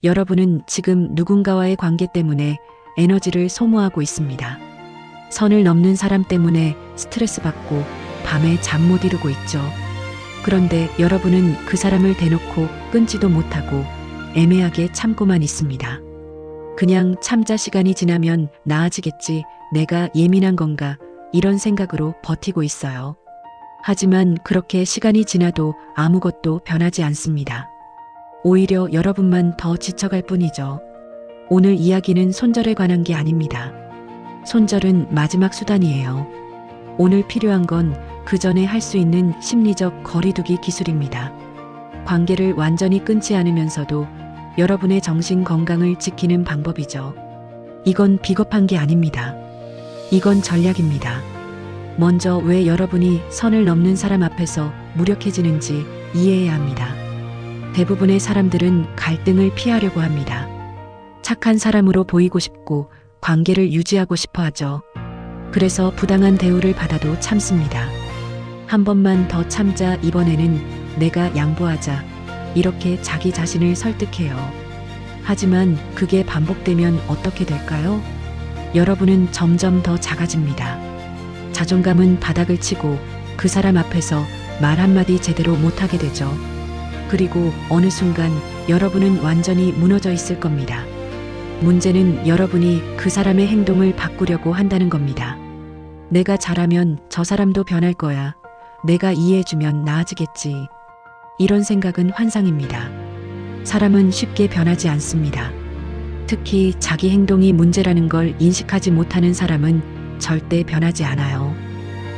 여러분은 지금 누군가와의 관계 때문에 에너지를 소모하고 있습니다. 선을 넘는 사람 때문에 스트레스 받고 밤에 잠 못 이루고 있죠. 그런데 여러분은 그 사람을 대놓고 끊지도 못하고 애매하게 참고만 있습니다. 그냥 참자, 시간이 지나면 나아지겠지, 내가 예민한 건가, 이런 생각으로 버티고 있어요. 하지만 그렇게 시간이 지나도 아무것도 변하지 않습니다. 오히려 여러분만 더 지쳐갈 뿐이죠. 오늘 이야기는 손절에 관한 게 아닙니다. 손절은 마지막 수단이에요. 오늘 필요한 건 그 전에 할 수 있는 심리적 거리두기 기술입니다. 관계를 완전히 끊지 않으면서도 여러분의 정신 건강을 지키는 방법이죠. 이건 비겁한 게 아닙니다. 이건 전략입니다. 먼저 왜 여러분이 선을 넘는 사람 앞에서 무력해지는지 이해해야 합니다. 대부분의 사람들은 갈등을 피하려고 합니다. 착한 사람으로 보이고 싶고 관계를 유지하고 싶어 하죠. 그래서 부당한 대우를 받아도 참습니다. 한 번만 더 참자, 이번에는 내가 양보하자, 이렇게 자기 자신을 설득해요. 하지만 그게 반복되면 어떻게 될까요? 여러분은 점점 더 작아집니다. 자존감은 바닥을 치고 그 사람 앞에서 말 한마디 제대로 못하게 되죠. 그리고 어느 순간 여러분은 완전히 무너져 있을 겁니다. 문제는 여러분이 그 사람의 행동을 바꾸려고 한다는 겁니다. 내가 잘하면 저 사람도 변할 거야. 내가 이해해주면 나아지겠지. 이런 생각은 환상입니다. 사람은 쉽게 변하지 않습니다. 특히 자기 행동이 문제라는 걸 인식하지 못하는 사람은 절대 변하지 않아요.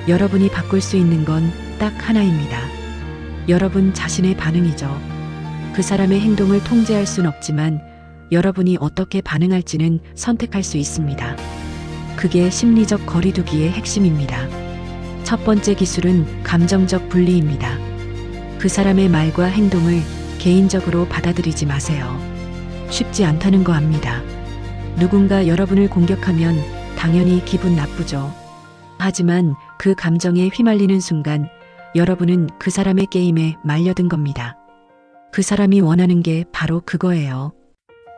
여러분이 바꿀 수 있는 건 딱 하나입니다. 여러분 자신의 반응이죠. 그 사람의 행동을 통제할 순 없지만 여러분이 어떻게 반응할지는 선택할 수 있습니다. 그게 심리적 거리두기의 핵심입니다. 첫 번째 기술은 감정적 분리입니다. 그 사람의 말과 행동을 개인적으로 받아들이지 마세요. 쉽지 않다는 거 압니다. 누군가 여러분을 공격하면 당연히 기분 나쁘죠. 하지만 그 감정에 휘말리는 순간 여러분은 그 사람의 게임에 말려든 겁니다. 그 사람이 원하는 게 바로 그거예요.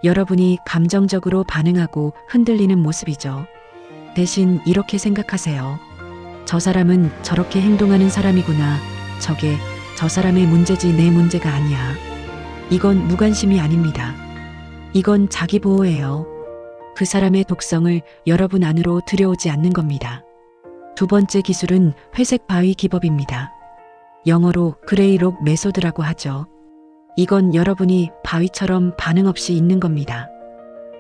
여러분이 감정적으로 반응하고 흔들리는 모습이죠. 대신 이렇게 생각하세요. 저 사람은 저렇게 행동하는 사람이구나. 저게 저 사람의 문제지 내 문제가 아니야. 이건 무관심이 아닙니다. 이건 자기 보호예요. 그 사람의 독성을 여러분 안으로 들여오지 않는 겁니다. 두 번째 기술은 회색 바위 기법입니다. 영어로 그레이록 메소드라고 하죠. 이건 여러분이 바위처럼 반응 없이 있는 겁니다.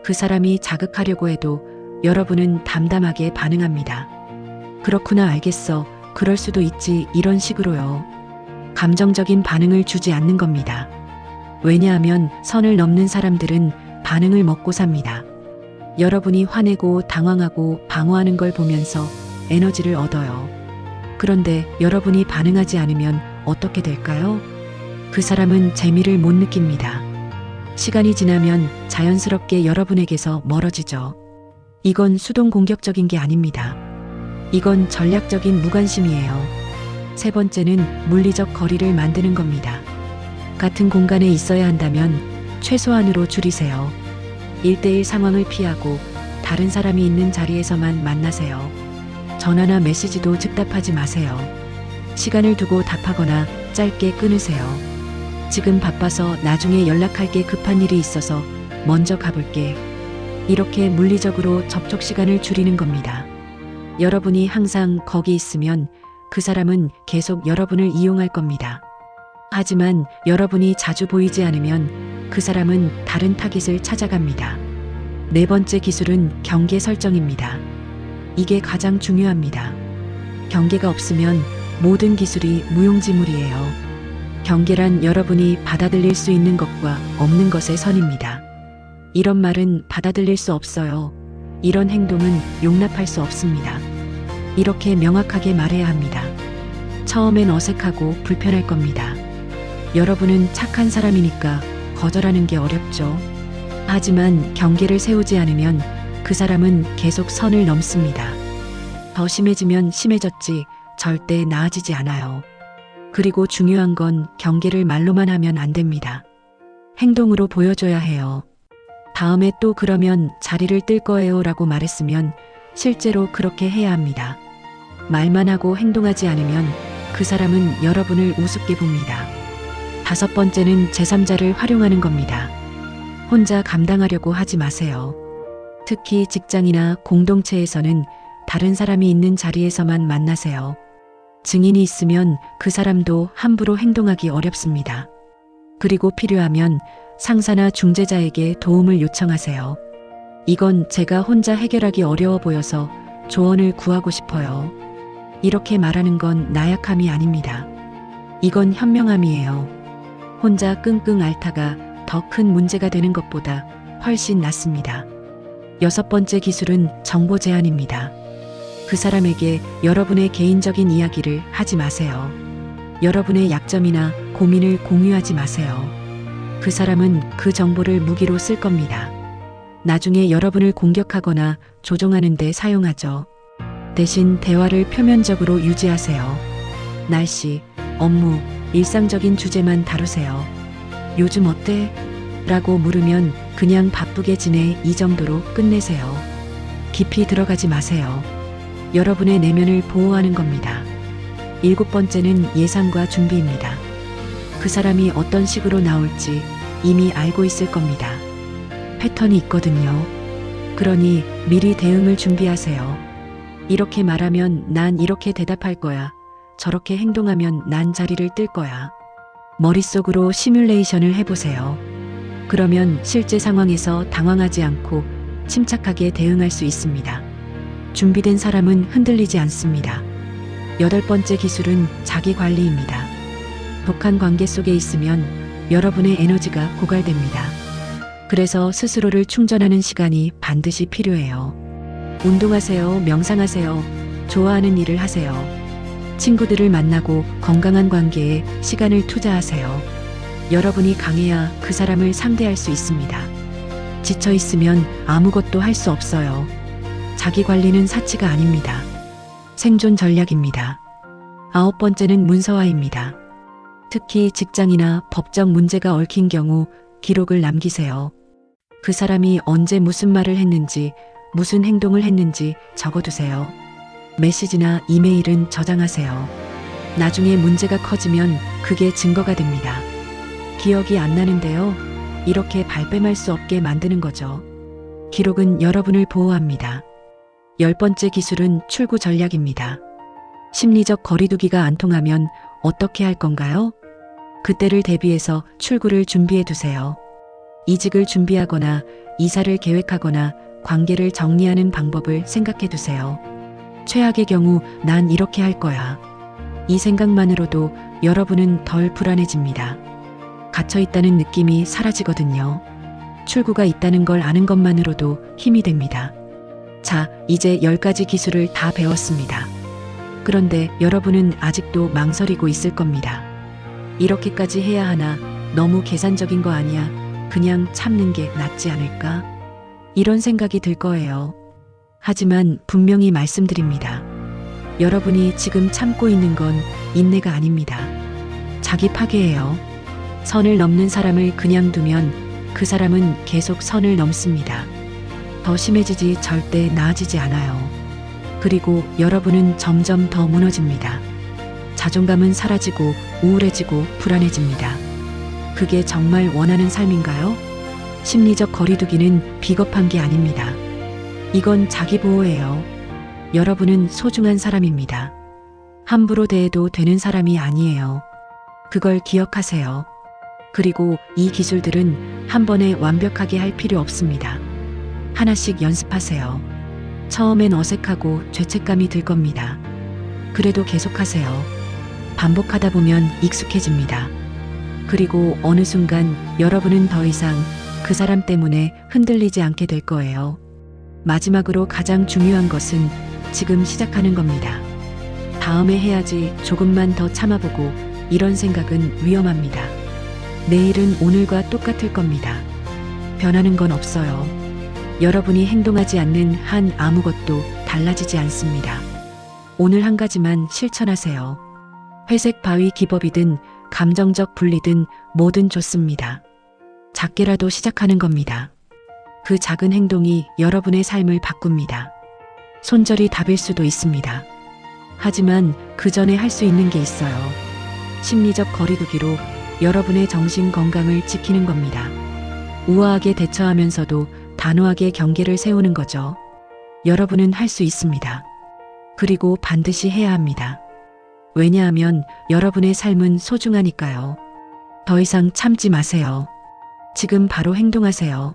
그 사람이 자극하려고 해도 여러분은 담담하게 반응합니다. 그렇구나, 알겠어. 그럴 수도 있지, 이런 식으로요. 감정적인 반응을 주지 않는 겁니다. 왜냐하면 선을 넘는 사람들은 반응을 먹고 삽니다. 여러분이 화내고 당황하고 방어하는 걸 보면서 에너지를 얻어요. 그런데 여러분이 반응하지 않으면 어떻게 될까요? 그 사람은 재미를 못 느낍니다. 시간이 지나면 자연스럽게 여러분에게서 멀어지죠. 이건 수동 공격적인 게 아닙니다. 이건 전략적인 무관심이에요. 세 번째는 물리적 거리를 만드는 겁니다. 같은 공간에 있어야 한다면 최소한으로 줄이세요. 1대1 상황을 피하고 다른 사람이 있는 자리에서만 만나세요. 전화나 메시지도 즉답하지 마세요. 시간을 두고 답하거나 짧게 끊으세요. 지금 바빠서 나중에 연락할게, 급한 일이 있어서 먼저 가볼게. 이렇게 물리적으로 접촉 시간을 줄이는 겁니다. 여러분이 항상 거기 있으면 그 사람은 계속 여러분을 이용할 겁니다. 하지만 여러분이 자주 보이지 않으면 그 사람은 다른 타깃을 찾아갑니다. 네 번째 기술은 경계 설정입니다. 이게 가장 중요합니다. 경계가 없으면 모든 기술이 무용지물이에요. 경계란 여러분이 받아들일 수 있는 것과 없는 것의 선입니다. 이런 말은 받아들일 수 없어요. 이런 행동은 용납할 수 없습니다. 이렇게 명확하게 말해야 합니다. 처음엔 어색하고 불편할 겁니다. 여러분은 착한 사람이니까 거절하는 게 어렵죠. 하지만 경계를 세우지 않으면 그 사람은 계속 선을 넘습니다. 더 심해지면 심해졌지 절대 나아지지 않아요. 그리고 중요한 건 경계를 말로만 하면 안 됩니다. 행동으로 보여줘야 해요. 다음에 또 그러면 자리를 뜰 거예요 라고 말했으면 실제로 그렇게 해야 합니다. 말만 하고 행동하지 않으면 그 사람은 여러분을 우습게 봅니다. 5번째는 제3자를 활용하는 겁니다. 혼자 감당하려고 하지 마세요. 특히 직장이나 공동체에서는 다른 사람이 있는 자리에서만 만나세요. 증인이 있으면 그 사람도 함부로 행동하기 어렵습니다. 그리고 필요하면 상사나 중재자에게 도움을 요청하세요. 이건 제가 혼자 해결하기 어려워 보여서 조언을 구하고 싶어요. 이렇게 말하는 건 나약함이 아닙니다. 이건 현명함이에요. 혼자 끙끙 앓다가 더 큰 문제가 되는 것보다 훨씬 낫습니다. 6번째 기술은 정보 제한입니다. 그 사람에게 여러분의 개인적인 이야기를 하지 마세요. 여러분의 약점이나 고민을 공유하지 마세요. 그 사람은 그 정보를 무기로 쓸 겁니다. 나중에 여러분을 공격하거나 조종하는 데 사용하죠. 대신 대화를 표면적으로 유지하세요. 날씨, 업무, 일상적인 주제만 다루세요. 요즘 어때? 라고 물으면 그냥 바쁘게 지내 이 정도로 끝내세요. 깊이 들어가지 마세요. 여러분의 내면을 보호하는 겁니다. 7번째는 예상과 준비입니다. 그 사람이 어떤 식으로 나올지 이미 알고 있을 겁니다. 패턴이 있거든요. 그러니 미리 대응을 준비하세요. 이렇게 말하면 난 이렇게 대답할 거야. 저렇게 행동하면 난 자리를 뜰 거야. 머릿속으로 시뮬레이션을 해보세요. 그러면 실제 상황에서 당황하지 않고 침착하게 대응할 수 있습니다. 준비된 사람은 흔들리지 않습니다. 8번째 기술은 자기 관리입니다. 독한 관계 속에 있으면 여러분의 에너지가 고갈됩니다. 그래서 스스로를 충전하는 시간이 반드시 필요해요. 운동하세요, 명상하세요, 좋아하는 일을 하세요. 친구들을 만나고 건강한 관계에 시간을 투자하세요. 여러분이 강해야 그 사람을 상대할 수 있습니다. 지쳐 있으면 아무것도 할 수 없어요. 자기 관리는 사치가 아닙니다. 생존 전략입니다. 9번째는 문서화입니다. 특히 직장이나 법적 문제가 얽힌 경우 기록을 남기세요. 그 사람이 언제 무슨 말을 했는지, 무슨 행동을 했는지 적어두세요. 메시지나 이메일은 저장하세요. 나중에 문제가 커지면 그게 증거가 됩니다. 기억이 안 나는데요. 이렇게 발뺌할 수 없게 만드는 거죠. 기록은 여러분을 보호합니다. 10번째 기술은 출구 전략입니다. 심리적 거리두기가 안 통하면 어떻게 할 건가요? 그때를 대비해서 출구를 준비해 두세요. 이직을 준비하거나 이사를 계획하거나 관계를 정리하는 방법을 생각해 두세요. 최악의 경우 난 이렇게 할 거야. 이 생각만으로도 여러분은 덜 불안해집니다. 갇혀 있다는 느낌이 사라지거든요. 출구가 있다는 걸 아는 것만으로도 힘이 됩니다. 자, 이제 10가지 기술을 다 배웠습니다. 그런데 여러분은 아직도 망설이고 있을 겁니다. 이렇게까지 해야 하나? 너무 계산적인 거 아니야? 그냥 참는 게 낫지 않을까? 이런 생각이 들 거예요. 하지만 분명히 말씀드립니다. 여러분이 지금 참고 있는 건 인내가 아닙니다. 자기 파괴예요. 선을 넘는 사람을 그냥 두면 그 사람은 계속 선을 넘습니다. 더 심해지지 절대 나아지지 않아요. 그리고 여러분은 점점 더 무너집니다. 자존감은 사라지고 우울해지고 불안해집니다. 그게 정말 원하는 삶인가요? 심리적 거리두기는 비겁한 게 아닙니다. 이건 자기 보호예요. 여러분은 소중한 사람입니다. 함부로 대해도 되는 사람이 아니에요. 그걸 기억하세요. 그리고 이 기술들은 한 번에 완벽하게 할 필요 없습니다. 하나씩 연습하세요. 처음엔 어색하고 죄책감이 들 겁니다. 그래도 계속하세요. 반복하다 보면 익숙해집니다. 그리고 어느 순간 여러분은 더 이상 그 사람 때문에 흔들리지 않게 될 거예요. 마지막으로 가장 중요한 것은 지금 시작하는 겁니다. 다음에 해야지, 조금만 더 참아보고, 이런 생각은 위험합니다. 내일은 오늘과 똑같을 겁니다. 변하는 건 없어요. 여러분이 행동하지 않는 한 아무것도 달라지지 않습니다. 오늘 한 가지만 실천하세요. 회색 바위 기법이든 감정적 분리든 뭐든 좋습니다. 작게라도 시작하는 겁니다. 그 작은 행동이 여러분의 삶을 바꿉니다. 손절이 답일 수도 있습니다. 하지만 그 전에 할 수 있는 게 있어요. 심리적 거리두기로 여러분의 정신 건강을 지키는 겁니다. 우아하게 대처하면서도 단호하게 경계를 세우는 거죠. 여러분은 할 수 있습니다. 그리고 반드시 해야 합니다. 왜냐하면 여러분의 삶은 소중하니까요. 더 이상 참지 마세요. 지금 바로 행동하세요.